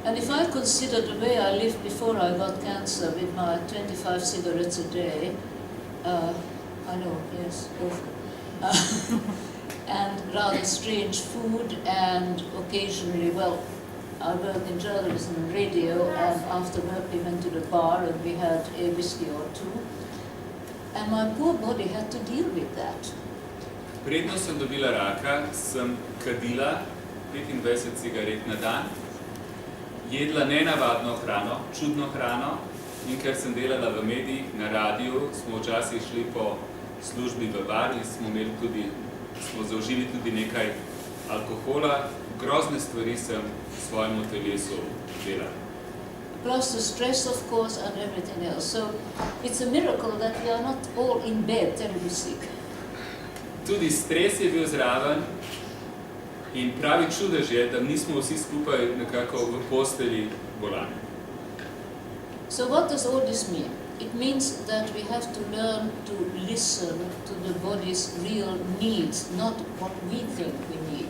And if I consider the way I lived before I got cancer with my 25 cigarettes a day, I know, yes, awful. And rather strange food, and occasionally, well, I work in journalism and radio, and after work we went to the bar and we had a whiskey or two. And my poor body had to deal with that. Predno sem dobila raka, sem kadila 25 cigaret na dan, jedla nenavadno hrano, čudno hrano, in ker sem delala v medijih, na radiju, smo včasih šli po službi v bar in smo zaužili tudi nekaj alkohola. Grozne stvari sem svojemu telesu delala. Plus the stress, of course, and everything else. So it's a miracle that we are not all in bed terribly sick. Tudi stres je bil zraven in pravi čudež je, da nismo vsi skupaj nekako v posteli bolani. So what does all this mean? It means that we have to learn to listen to the body's real needs, not what we think we need.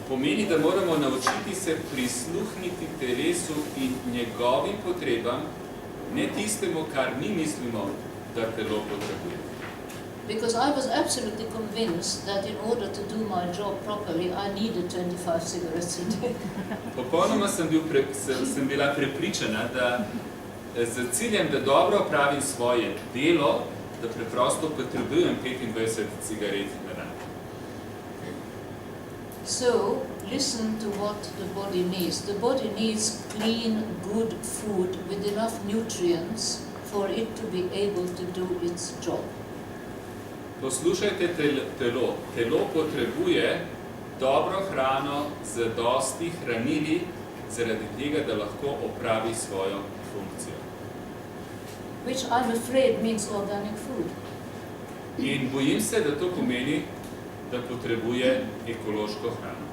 Pomeni, da moramo naučiti se prisluhniti telesu in njegovim potrebam, ne tistemu, kar mi mislimo, da telo potrebuje. Because I was absolutely convinced that in order to do my job properly, I needed 25 cigarettes a day. Popolnoma sem bila prepričana, da z ciljem, da dobro opravim svoje delo, da preprosto potrebujem 25 cigaret na dan. So, listen to what the body needs. The body needs clean, good food with enough nutrients for it to be able to do its job. Poslušajte telo. Telo potrebuje dobro hrano z dosti hranili, zaradi tega, da lahko opravi svojo funkcijo. Which I'm afraid means organic food. In bojim se, da to pomeni, da potrebuje ekološko hrano.